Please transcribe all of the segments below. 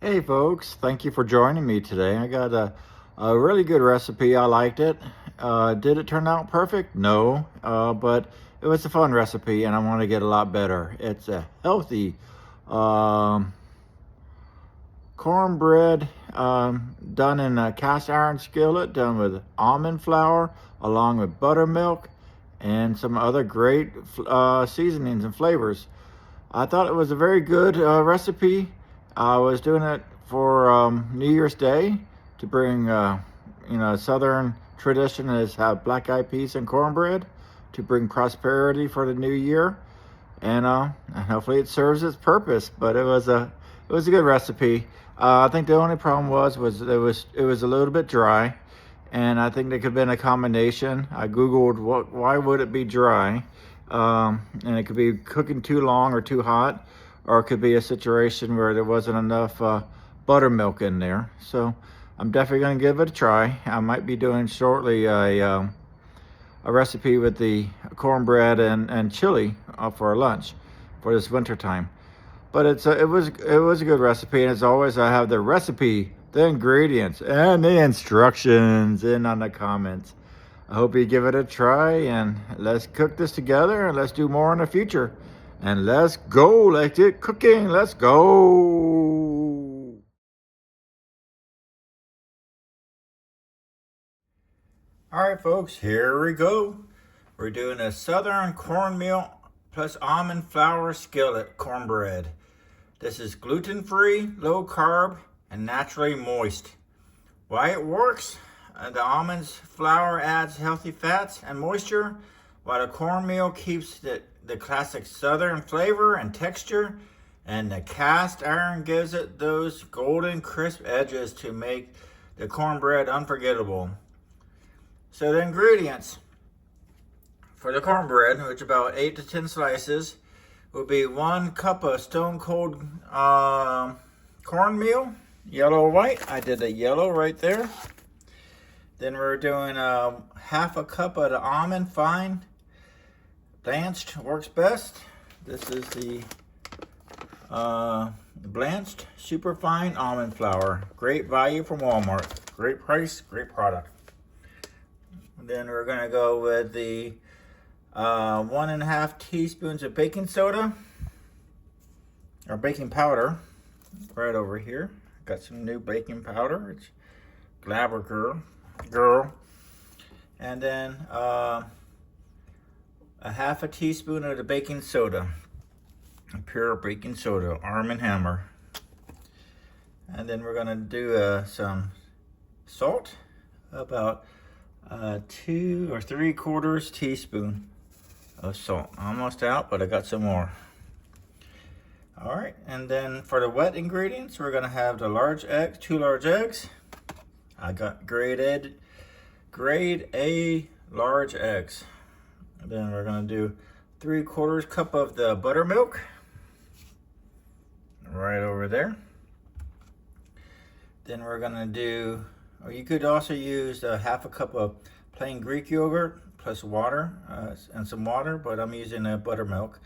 Hey folks, thank you for joining me today. I got a really good recipe. I liked it. Did it turn out perfect? No, but it was a fun recipe and I want to get a lot better. It's a healthy um, cornbread done in a cast iron skillet, done with almond flour along with buttermilk and some other great seasonings and flavors. I thought it was a very good recipe. I was doing it for New Year's Day to bring, Southern tradition is have black eyed peas and cornbread to bring prosperity for the new year, and hopefully it serves its purpose. But it was a good recipe. I think the only problem was it was a little bit dry, and I think there could have been a combination. I googled why would it be dry, and it could be cooking too long or too hot, or it could be a situation where there wasn't enough buttermilk in there. So I'm definitely going to give it a try. I might be doing shortly a recipe with the cornbread and chili for lunch for this winter time. But it was a good recipe, and as always, I have the recipe, the ingredients, and the instructions in on the comments. I hope you give it a try, and let's cook this together, and let's do more in the future. And let's go, let's get cooking, let's go. All right, folks, here we go. We're doing a Southern cornmeal plus almond flour skillet cornbread. This is gluten-free, low carb, and naturally moist. Why it works? The almonds flour adds healthy fats and moisture, while the cornmeal keeps the classic Southern flavor and texture, and the cast iron gives it those golden crisp edges to make the cornbread unforgettable. So the ingredients for the cornbread, which about 8 to 10 slices, will be 1 cup of stone cold cornmeal, yellow or white. I did the yellow right there. Then we're doing half a cup of the almond fine blanched, works best. This is the blanched super fine almond flour. Great value from Walmart. Great price, great product. Then we're gonna go with the 1.5 teaspoons of baking soda or baking powder right over here. Got some new baking powder. It's Glaber girl. And then a half a teaspoon of the baking soda, pure baking soda, Arm & Hammer. And then we're gonna do some salt, about 2 3/4 teaspoon of salt. Almost out, but I got some more. All right, and then for the wet ingredients, we're gonna have the large eggs, 2 large eggs. I got grade A large eggs. And then we're gonna do 3/4 cup of the buttermilk, right over there. Then we're gonna do, or you could also use half a cup of plain Greek yogurt plus water and some water, but I'm using buttermilk.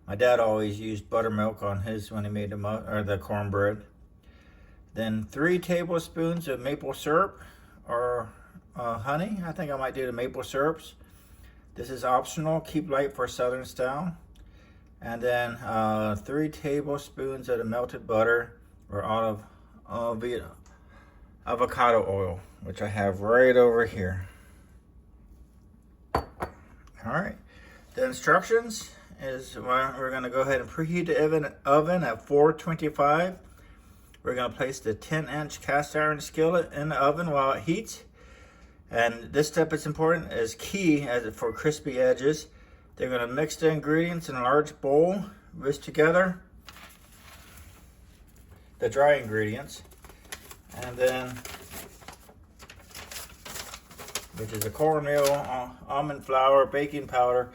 My dad always used buttermilk on his when he made the cornbread. Then 3 tablespoons of maple syrup or honey. I think I might do the maple syrups. This is optional, keep light for Southern style. And then 3 tablespoons of the melted butter or avocado oil, which I have right over here. All right, the instructions is we're gonna go ahead and preheat the oven at 425. We're gonna place the 10-inch cast iron skillet in the oven while it heats. And this step is important, is key for crispy edges. They're gonna mix the ingredients in a large bowl, whisk together the dry ingredients, and then, which is the cornmeal, almond flour, baking powder,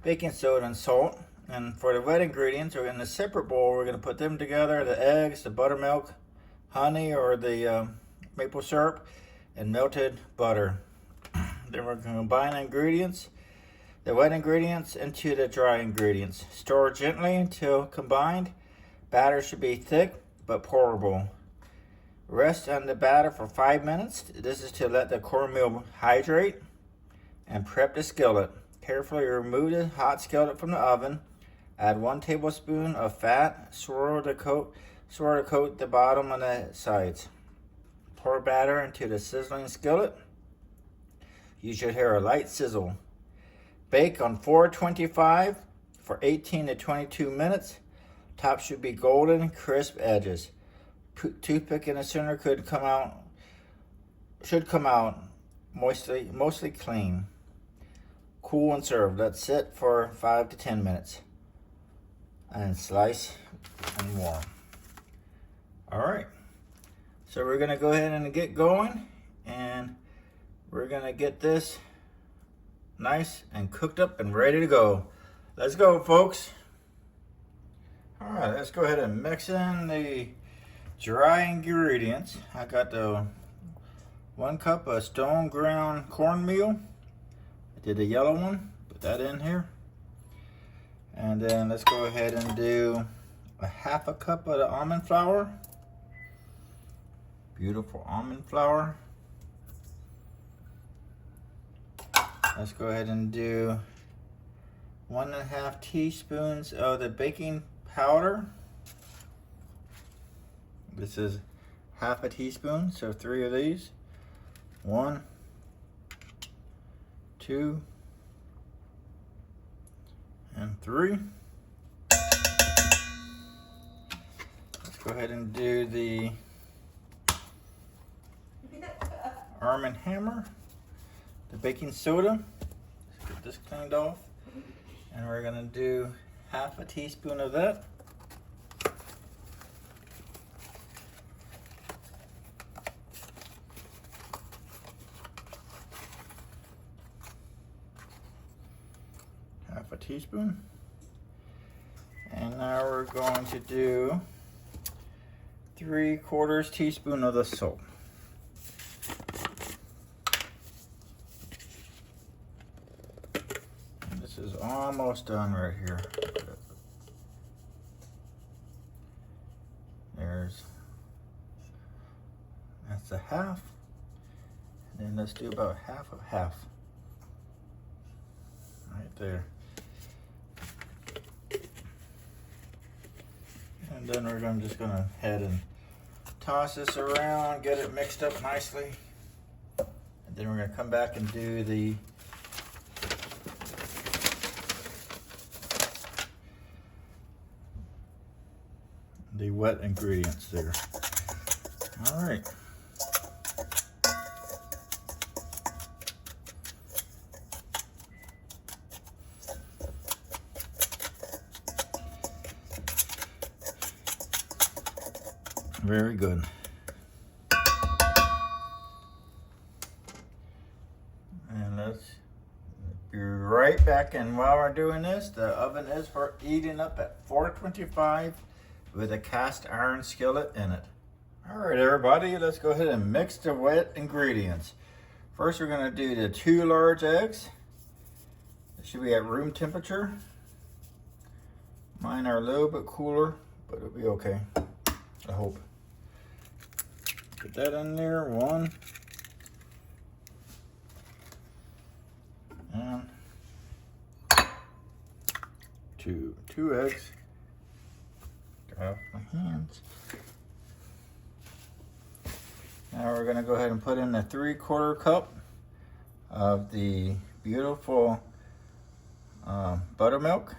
baking soda, and salt. And for the wet ingredients, we're in a separate bowl. We're gonna put them together, the eggs, the buttermilk, honey or the maple syrup, and melted butter. Then we're gonna combine the ingredients, the wet ingredients into the dry ingredients. Stir gently until combined. Batter should be thick but pourable. Rest on the batter for 5 minutes. This is to let the cornmeal hydrate and prep the skillet. Carefully remove the hot skillet from the oven. Add 1 tablespoon of fat. Swirl to coat the bottom and the sides. Pour batter into the sizzling skillet. You should hear a light sizzle. Bake on 425 for 18 to 22 minutes. Top should be golden, crisp edges. Toothpick in the center should come out mostly clean. Cool and serve. Let sit for 5 to 10 minutes. And slice and warm. All right. So we're gonna go ahead and get going, and we're gonna get this nice and cooked up and ready to go. Let's go, folks. All right, let's go ahead and mix in the dry ingredients. I got the 1 cup of stone ground cornmeal. I did the yellow one, put that in here. And then let's go ahead and do a 1/2 cup of the almond flour. Beautiful almond flour. Let's go ahead and do 1½ teaspoons of the baking powder. This is 1/2 teaspoon, so 3 of these. 1, 2, and 3. Let's go ahead and do the Arm & Hammer, the baking soda. Let's get this cleaned off. And we're gonna do 1/2 teaspoon of that. Half a teaspoon. And now we're going to do 3/4 teaspoon of the salt. And this is almost done right here. That's a 1/2. And then let's do about 1/2 of 1/2. Right there. And then we're just gonna head and toss this around, get it mixed up nicely. And then we're gonna come back and do the wet ingredients there. All right. Very good. And let's be right back. And while we're doing this, the oven is heating up at 425 with a cast iron skillet in it. All right, everybody, let's go ahead and mix the wet ingredients. First, we're gonna do the 2 large eggs. It should be at room temperature. Mine are a little bit cooler, but it'll be okay, I hope. Put that in there, 1. And 2. 2 eggs. Get off my hands. Now we're gonna go ahead and put in the 3/4 cup of the beautiful buttermilk.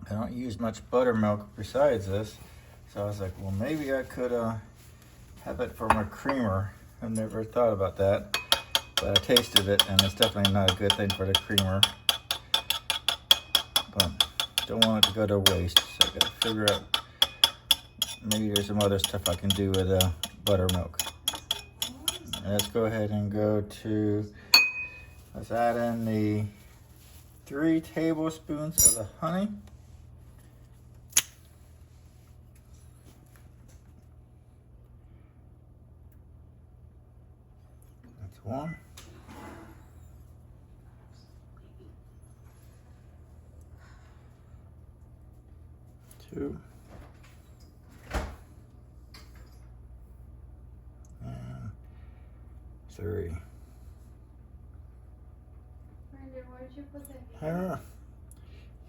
I don't use much buttermilk besides this, so I was like, well, maybe I could have it for my creamer. I've never thought about that, but I tasted it, and it's definitely not a good thing for the creamer. But don't want it to go to waste, so I gotta figure out, maybe there's some other stuff I can do with buttermilk. Let's go ahead and let's add in the 3 tablespoons of the honey. That's 1. 2, and 3.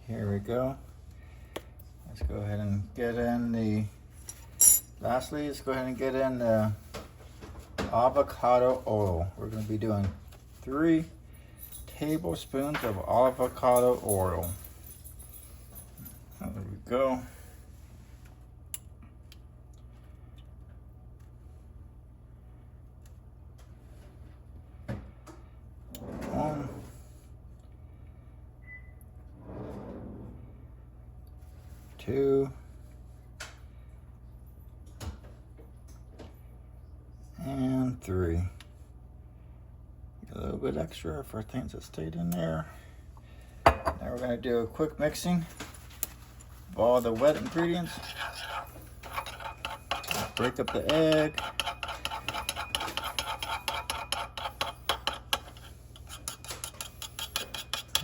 Here we go. Let's go ahead and get in the, lastly, let's go ahead and get in the avocado oil. We're going to be doing 3 tablespoons of avocado oil. There we go. One, 2, and 3. Get a little bit extra for things that stayed in there. Now we're going to do a quick mixing of all the wet ingredients. Break up the egg.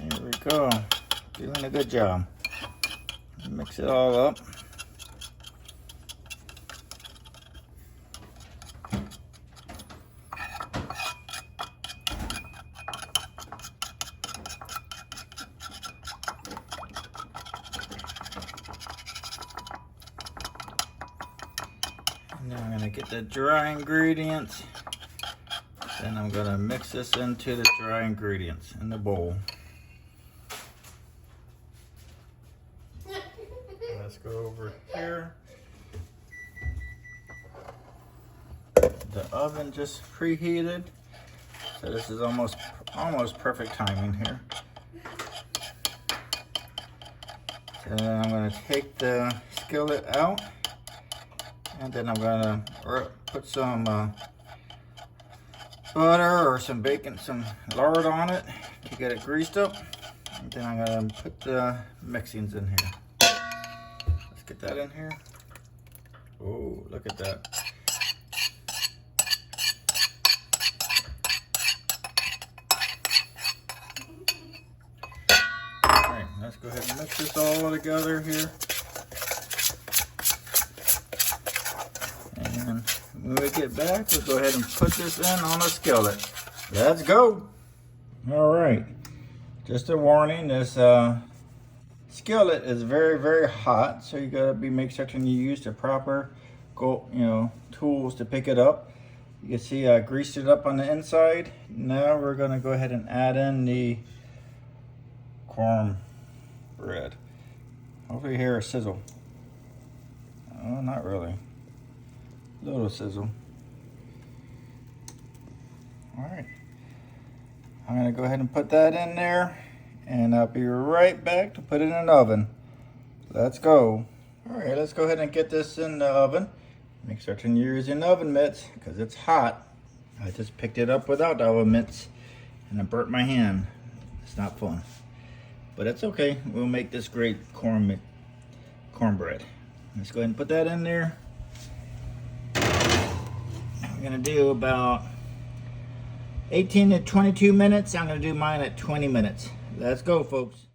Here we go. Doing a good job. Mix it all up. And then I'm going to get the dry ingredients. Then I'm going to mix this into the dry ingredients in the bowl. Let's go over here. The oven just preheated, so this is almost perfect timing here. So then I'm going to take the skillet out, and then I'm going to put some butter or some bacon, some lard on it to get it greased up. And then I'm going to put the mixings in here. Get that in here. Oh, look at that. All right, let's go ahead and mix this all together here. And when we get back, we'll go ahead and put this in on a skillet. Let's go. All right, just a warning, this skillet is very hot, so you gotta make certain you use the proper tools to pick it up. You can see I greased it up on the inside. Now we're gonna go ahead and add in the cornbread. Hopefully you hear a sizzle. Oh, not really. A little sizzle. All right, I'm gonna go ahead and put that in there, and I'll be right back to put it in an oven. Let's go. All right, let's go ahead and get this in the oven. Make certain you're using oven mitts because it's hot. I just picked it up without the oven mitts and I burnt my hand. It's not fun, but it's okay. We'll make this great cornbread. Let's go ahead and put that in there. I'm gonna do about 18 to 22 minutes. I'm gonna do mine at 20 minutes. Let's go, folks.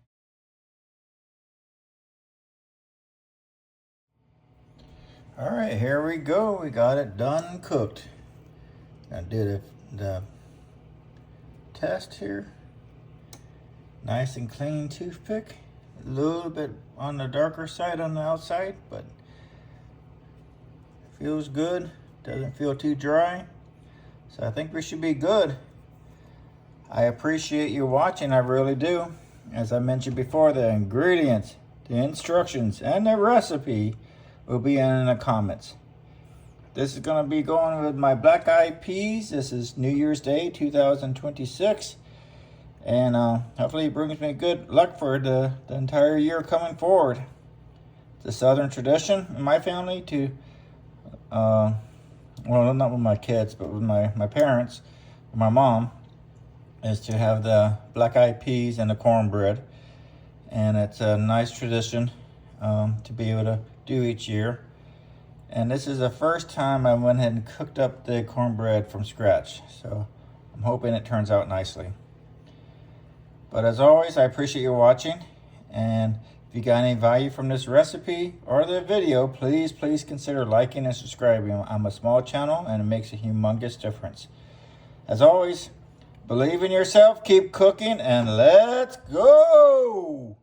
All right, here we go. We got it done and cooked. I did the test here. Nice and clean toothpick. A little bit on the darker side on the outside, but feels good. Doesn't feel too dry. So I think we should be good. I appreciate you watching, I really do. As I mentioned before, the ingredients, the instructions, and the recipe will be in the comments. This is going to be going with my black eyed peas. This is New Year's Day 2026. And hopefully it brings me good luck for the entire year coming forward. It's a Southern tradition in my family to, well, not with my kids, but with my parents, my mom, is to have the black eyed peas and the cornbread. And it's a nice tradition to be able to do each year. And this is the first time I went ahead and cooked up the cornbread from scratch. So I'm hoping it turns out nicely. But as always, I appreciate you watching. And If you got any value from this recipe or the video, please consider liking and subscribing. I'm a small channel and it makes a humongous difference. As always, believe in yourself, keep cooking, and let's go!